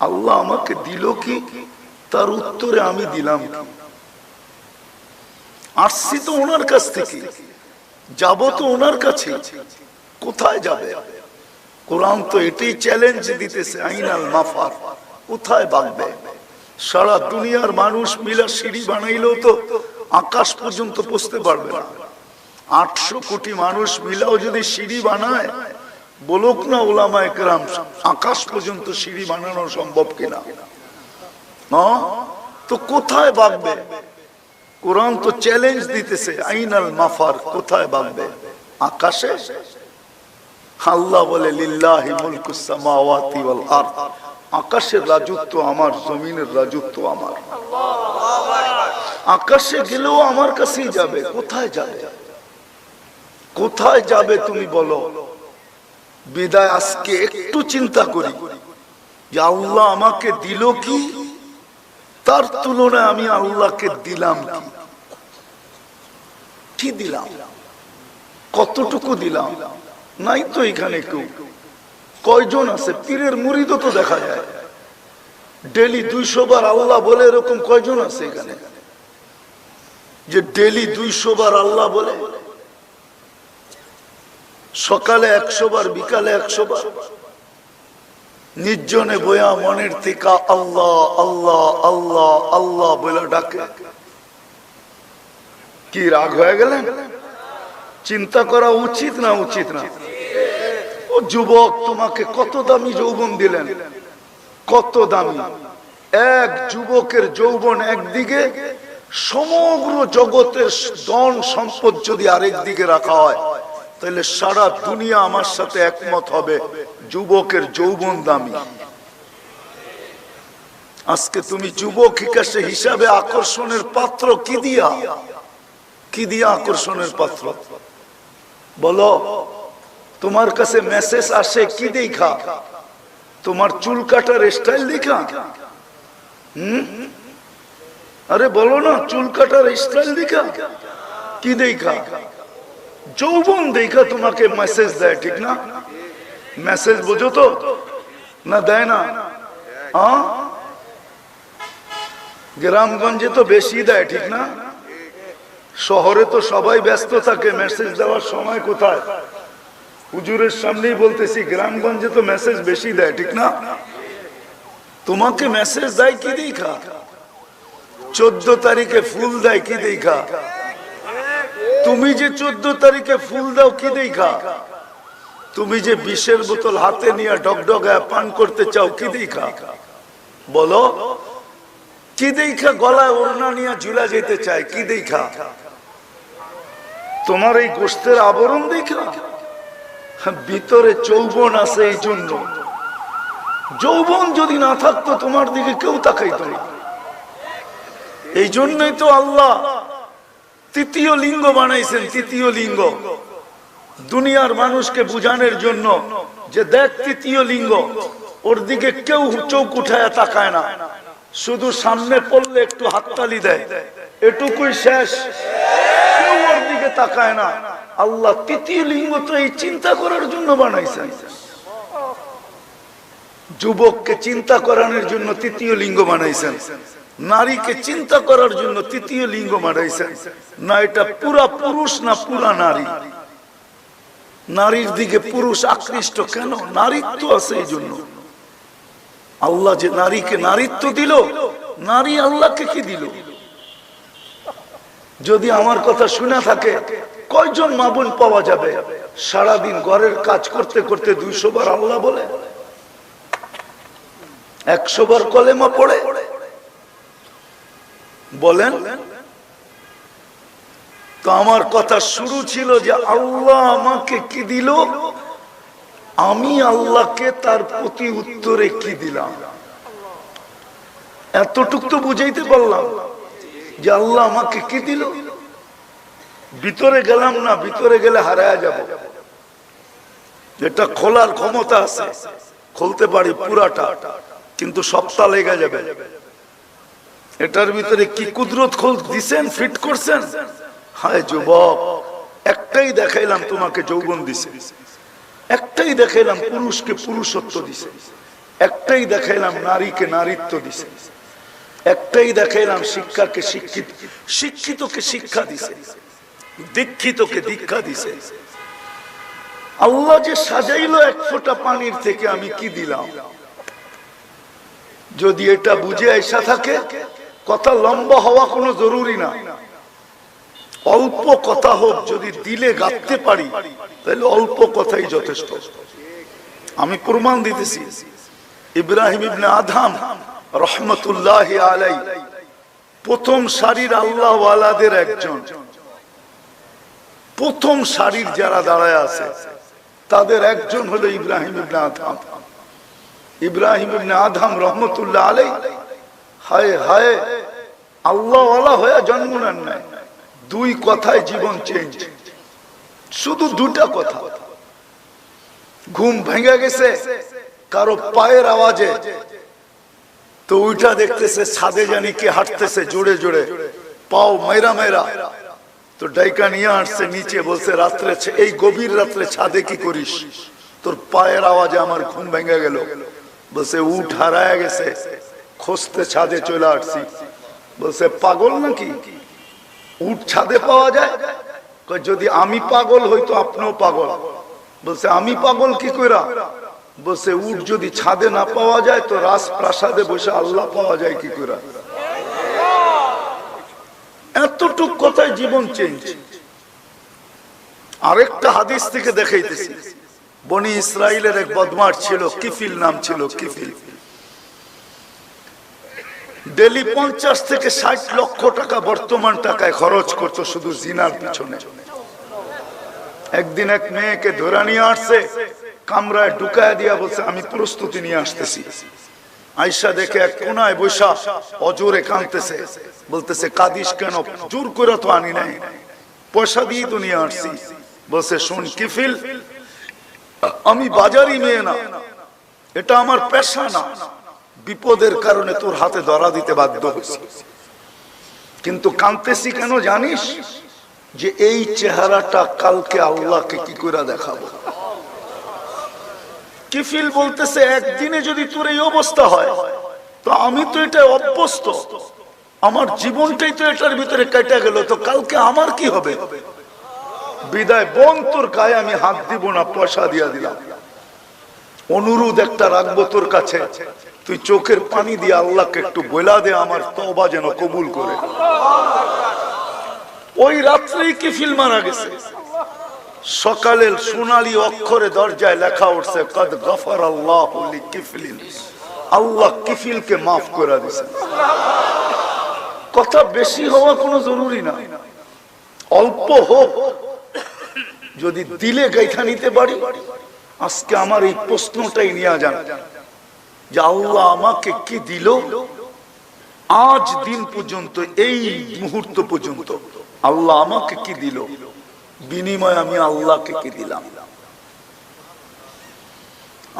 আল্লাহ আমাকে দিল কি, তার উত্তরে আমি দিলাম কি? আসছি তো ওনার কাছ থেকে, যাব তো ওনার কাছে, কোথায় যাবে? কোরআন তো এটাই চ্যালেঞ্জ দিতেছে, আইনাল মাফার, কোথায় ভাগবে? সারা দুনিয়ার মানুষ মিলা সিঁড়ি বানাইলেও তো আকাশ পর্যন্ত পৌঁছতে পারবে না। 800 কোটি মানুষ মিলাও যদি সিঁড়ি বানায়, বলুক না উলামায়ে কেরাম, আকাশ পর্যন্ত সিঁড়ি বানানো সম্ভব কিনা? তো কোথায় ভাগবে? কোরআন তো চ্যালেঞ্জ দিতেছে, আইনাল মাফার, কোথায় ভাগবে? আকাশে? আল্লাহ বলে লিল্লাহি মুলকুস সামাওয়াতি ওয়াল আরদ, আকাশের রাজত্ব আমার, জমিনের রাজত্ব আমার। আকাশে গেলেও আমার কাছেই যাবে, কোথায় যাবে? কোথায় যাবে তুমি বলো? বিদায় আজকে একটু চিন্তা করি যে আল্লাহ আমাকে দিল কি, তার তুলনায় আমি আল্লাহকে দিলাম কি? কি দিলাম? কতটুকু দিলাম? নাই তো এখানে কেউ। কয়জন আছে? পীরের মুরিদও তো দেখা যায় ডেলি 200 বার আল্লাহ বলে, এরকম কয়জন আছে এখানে যে ডেলি 200 বার আল্লাহ বলে? সকালে 100 বার, বিকালে 100 বার, নির্জনে বয়া মনের থেকে আল্লাহ আল্লাহ আল্লাহ আল্লাহ বলে ডাকে। কি রাগ হয়ে গেলেন? চিন্তা করা উচিত না উচিত না? ও যুবক, তোমাকে কত দামি যৌবন দিলেন, কত দামি। এক যুবকের যৌবন একদিকে, সমগ্র জগতের ধন সম্পদ যদি আরেক দিকে রাখা হয়, তাহলে সারা দুনিয়া আমার সাথে একমত হবে যুবকের যৌবন দামি। আজকে তুমি যুবক হিসাবে আকর্ষণের পাত্র কি দিয়া? কি দিয়া আকর্ষণের পাত্র বলো? তোমার কাছে মেসেজ আসে কি দেখা? তোমার চুল কাটার স্টাইল দেখা? আরে বলো না, চুল কাটার স্টাইল দেখা? কি দেখা? যৌবন দেখা তোমাকে মেসেজ দেয়, ঠিক না? মেসেজ বুঝো তো না? দেয় না? গ্রামগঞ্জে তো বেশি দেয়, ঠিক না? শহরে তো সবাই ব্যস্ত থাকে, মেসেজ দেওয়ার সময় কোথায়? হুজুরের সামনেই বলতেছি, গ্রামগঞ্জে তো মেসেজ বেশি দেয়, ঠিক না? তোমাকে মেসেজ দেয় কি দেখা? 14 তারিখে ফুল দেয় কি দেখা? তুমি যে 14 তারিখে ফুল দাও কি দেখা? তুমি যে বিষের বোতল হাতে নিয়ে ডগডগায় পান করতে চাও কি দেখা? বলো কি দেখা? গলায় ওড়না নিয়ে ঝুলা যেতে চায় কি দেখা? তোমার এই গোশতের আবরণ দেখা? ভিতরে যৌবন আছে, এই জন্য। যৌবন যদি না থাকতো তোমার দিকে কেউ তাকাইতো না। এই জন্যই তো আল্লাহ তৃতীয় লিঙ্গ বানাইছেন। তৃতীয় লিঙ্গ দুনিয়ার মানুষকে বুঝানোর জন্য যে দেখ তৃতীয় লিঙ্গ, ওর দিকে কেউ চোখ উঠায় তাকায় না, শুধু সামনে পড়লে একটু হাততালি দেয়, এটুকুই শেষ, কেউ ওর দিকে তাকায় না। আল্লাহ তৃতীয় লিঙ্গ তো এই চিন্তা করার জন্য বানাইছেন। যুবককে চিন্তা করানোর জন্য তৃতীয় লিঙ্গ বানাইছেন, নারীকে চিন্তা করার জন্য তৃতীয় লিঙ্গ বানাইছেন। না এটা পুরা পুরুষ না পুরা নারী? নারীর দিকে পুরুষ আকৃষ্ট কেন? নারীত্ব আছে এই জন্য। আল্লাহ যে নারীকে নারীত্ব দিল, নারী আল্লাহকে কি দিল? যদি আমার কথা শুনে থাকে, কয়জন মা বোন পাওয়া যাবে সারাদিন ঘরের কাজ করতে করতে 200 বার আল্লাহ বলে, 100 বার কলেমা পড়ে? বলেন তো। আমার কথা শুরু ছিল যে আল্লাহ আমাকে কি দিল, আমি আল্লাহকে তার প্রতি উত্তরে কি দিলাম। এতটুক তো বুঝাইতে পারলাম যে আল্লাহ আমাকে কি দিল। ভিতরে গেলাম না, ভিতরে গেলে হারায়া যাব। এটা খোলার ক্ষমতা আছে, খুলতে পারি পুরাটা, কিন্তু সপ্তাহ লেগে যাবে। এটার ভিতরে কি কুদরত খোল দিছেন, ফিট করছেন। হায় যুবক, একটাই দেখাইলাম তোমাকে যৌবন দিছে, একটাই দেখাইলাম পুরুষকে পুরুষত্ব দিছে। একটাই দেখাইলাম নারীকে নারীত্ব দিছে, একটাই দেখাইলাম শিক্ষাকে শিক্ষিত, শিক্ষিতকে শিক্ষা দিছে, দীক্ষিতকে দীক্ষা দিছে। আল্লাহ যে সাজাইলো এক ফোঁটা পানির থেকে আমি কি দিলাম, যদি এটা বুঝে আইসা থাকে, কথা লম্বা হওয়া কোনো জরুরি না, অল্প কথা হোক, যদি দিলে গাঁথতে পারি তাহলে অল্প কথাই যথেষ্ট। আমি প্রমাণ দিতেছি, ইব্রাহিম ইবনে আদহাম রহমতুল্লাহি আলাইহি প্রথম সারির আল্লাহ ওয়ালাদের একজন, প্রথম সারির যারা দাঁড়ায় আছে তাদের একজন হলো ইব্রাহিম ইবনে আদহাম। ইব্রাহিম ইবনে আদহাম রহমতুল্লাহ আলাইহি হায় হায় আল্লাহ ওয়ালা হয়ে জন্ম নেন নাই, দুই কথায় জীবন চেঞ্জ, শুধু দুটা কথা। ঘুম ভেঙে গেছে কারো পায়ের আওয়াজে, তো ওইটা দেখতেছে ছাদে জানি কে হাঁটতেছে জোরে জোরে, পাও মেরা মেরা, তো ডাইকা নিয়ে আসছে নিচে, বলছে রাত্রে, এই গভীর রাত্রে ছাদে কি করিস, তোর পায়ের আওয়াজে আমার ঘুম ভেঙে গেল। বলছে উঠ হারায় গেছে, খুঁজতে ছাদে চলে আসছি। বলছে পাগল নাকি, উঠ ছাদে পাওয়া যায়? যদি আমি পাগল হইতো আপনিও পাগল। বলছে আমি পাগল কি কইরা? বলছে উঠ যদি ছাদে না পাওয়া যায় তো রাজপ্রাসাদে বসে আল্লাহ পাওয়া যায় কি কইরা? এতটুক কথায় জীবন চেঞ্জ। আরেকটা হাদিস থেকে দেখাইতেছি, বনি ইসরাইলের এক বদমাশ ছিল, কিফিল নাম ছিল, কিফিল। ডেলি 50 থেকে 60 লক্ষ টাকা বর্তমান টাকায় খরচ করতো শুধু জিনার পিছনে। একদিন এক মেয়েকে ধরে নিয়ে আসছে, কামরায় ঢুকায় দিয়া বলছে আমি প্রস্তুতি নিয়ে আসতেছি। আয়েশা দেখে এক কোনায় বসা অজোরে কাঁদতেছে, বলতেছে কাঁদিস কেন? জোর করে তো আনি নাই, পয়সা দিয়ে তো নিয়ে আসছি। বলছে শুন কিফিল, আমি বাজারি মেয়ে না, এটা আমার পেশা না, বিপদের কারণে তোর হাতে ধরা দিতে বাধ্য হয়েছি, কিন্তু কাঁদতেছি কেন জানিস? যে এই চেহারাটা কালকে আল্লাহকে কি করে দেখাবো। কিফিল বলতেছে একদিনে যদি তোর এই অবস্থা হয় তো আমি তো এটা অভ্যস্ত, আমার জীবনটাই তো এটার ভিতরে কেটে গেল, তো কালকে আমার কি হবে? বিদায় বোন, তোর গায়ে আমি হাত দিব না, পয়সা দিয়া দিলাম। অনুরোধ একটা রাখবো তোর কাছে, তুই চোখের পানি দিয়ে আল্লাহকে একটু বলা দে আমার তওবা যেন কবুল করে। ওই রাত্রেই কিফিল মারা গেছে। সকালের সোনালী অক্ষরে দরজায় লেখা উঠছে কদ গফারাল্লাহু লিকিফলিন, আল্লাহ কিফিলকে মাফ করে দিয়েছেন। কথা বেশি হওয়া কোনো জরুরি না, অল্প হোক, যদি দিলে গাইথা নিতে পারি। আজকে আমার এই প্রশ্নটাই নিয়ে যান যে আল্লাহ আমাকে কি দিল আজ দিন পর্যন্ত, এই মুহূর্ত পর্যন্ত আল্লাহ আমাকে কি দিল, বিনিময় আমি আল্লাহকে কি দিলাম।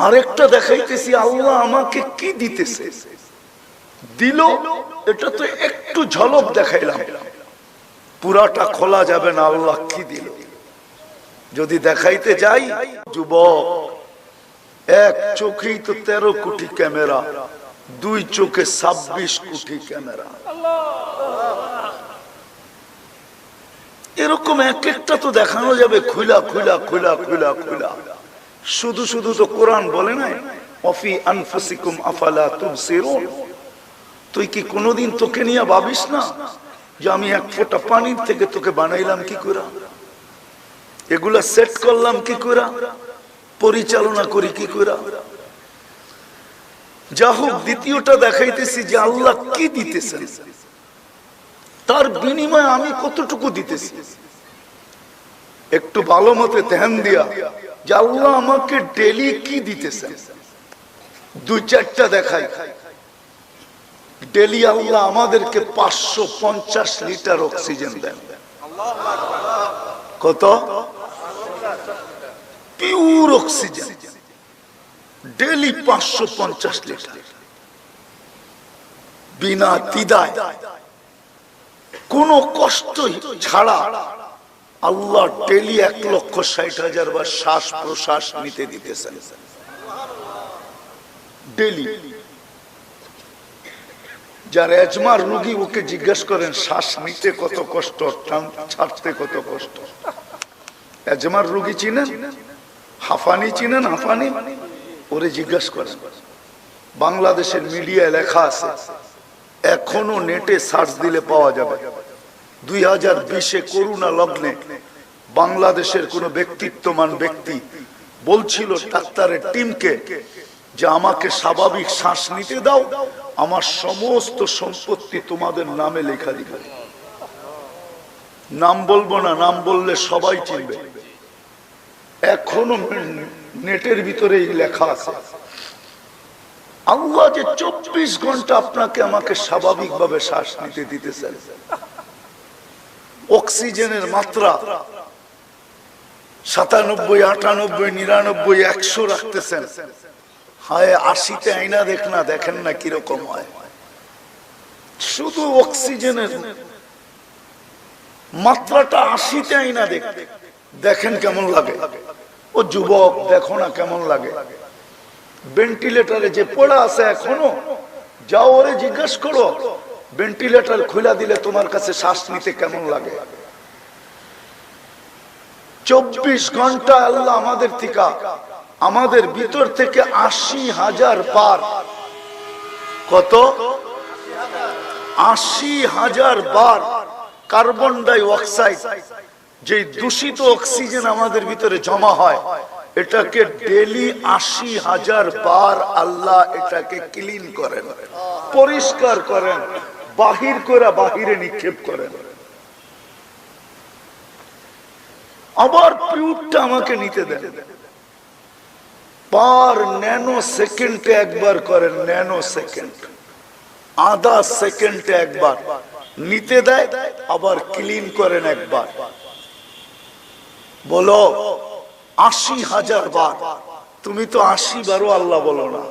আরেকটা দেখাইতেছি আল্লাহ আমাকে কি দিতেছে, দিল, এটা তো একটু ঝলক দেখাইলাম, পুরাটা খোলা যাবে না আল্লাহ কি দিল। যদি দেখাইতে যাই, যুবক এক চোখেই তো 13 কোটি ক্যামেরা, দুই চোখে 26 কোটি ক্যামেরা। এরকম এক একটা তো দেখানো যাবে খুলা খুলা খুলা খুলা খুলা। শুধু শুধু তো কোরআন বলে নাই ওয়াফি আনফুসিকুম আফালা তুবসিরুন। তুই কি কোনোদিন তোকে নিয়ে ভাবিস না যে আমি এক ফোঁটা পানির থেকে তোকে বানাইলাম কি করে, এগুলা সেট করলাম কি করে, পরিচালনা করি কি করে। যা হোক, দ্বিতীয়টা দেখাইতেছি যে আল্লাহ কি দিতেছেন, তার বিনিময়ে আমি কতটুকু দিতেছি। একটু ভালো মতো ধ্যান দিয়া যে আল্লাহ আমাকে ডেলি কি দিতেছেন, 2-4টা দেখাই। ডেলি আল্লাহ আমাদেরকে 550 লিটার অক্সিজেন দেন। কত? পিওর অক্সিজেন ডেলি 550 লিটার, বিনা দ্বিধায়, কোনো কষ্ট ছাড়া আল্লাহ ডেলি 1,60,000 বার শ্বাস প্রশ্বাস নিতে দিতেছেন। ডেলি। যার এজমার রোগী ওকে জিজ্ঞেস করেন শ্বাস নিতে কত কষ্ট, ছাড়তে কত কষ্ট। এজমার রোগী চিনেন? হাঁফানি চিনেন? হাঁফানি ওরে জিজ্ঞেস করেন। বাংলাদেশের মিডিয়ায় লেখা আছে, এখনো নেটে সার্চ দিলে পাওয়া যাবে। 2020-এ করোনা লগ্নে বাংলাদেশের কোন ব্যক্তিত্বমান ব্যক্তি বলছিল ডাক্তারের টিমকে যে আমাকে স্বাভাবিক শ্বাস নিতে দাও, আমার সমস্ত সম্পত্তি তোমাদের নামে লেখা দিবে। নাম বলবো না, নাম বললে সবাই চিনবে। এখনো নেটের ভিতরে লেখা আছে। আল্লাহ যে 24 ঘন্টা আপনাকে আমাকে স্বাভাবিকভাবে শ্বাস নিতে দিতেছেন, অক্সিজেনের মাত্রা 97, 98, 99, 100 রাখতেছেন। হায় 80-তে আইনা দেখেন না কিরকম হয়। শুধু অক্সিজেনের মাত্রাটা 80-তে আইনা দেখেন কেমন লাগে। ও যুবক, দেখো না কেমন লাগে। ভেন্টিলেটরে যে পড়া আছে এখনো, যাও ওরে জিজ্ঞেস করো ভেন্টিলেটর খুলে দিলে তোমার কাছে শ্বাস নিতে কেমন লাগে। 24 ঘন্টা আল্লাহ আমাদের থেকে, আমাদের ভিতর থেকে 80,000 বার, কত 80,000 বার কার্বন ডাই অক্সাইড, যে দূষিত অক্সিজেন আমাদের ভিতরে জমা হয়, এটাকে ডেলি 80,000 বার আল্লাহ এটাকে ক্লিন করেন, পরিষ্কার করেন, বাহির করে বাহিরে নিক্ষেপ করেন। আবার পিউরটা আমাকে নিতে দেন, পার ন্যানো সেকেন্ডে একবার করেন, ন্যানো সেকেন্ড, আধা সেকেন্ডে একবার নিতে দেয়, আবার ক্লিন করেন একবার। বলো 80,000 বার। তুমি তো 80 বারও আল্লাহ বলো না।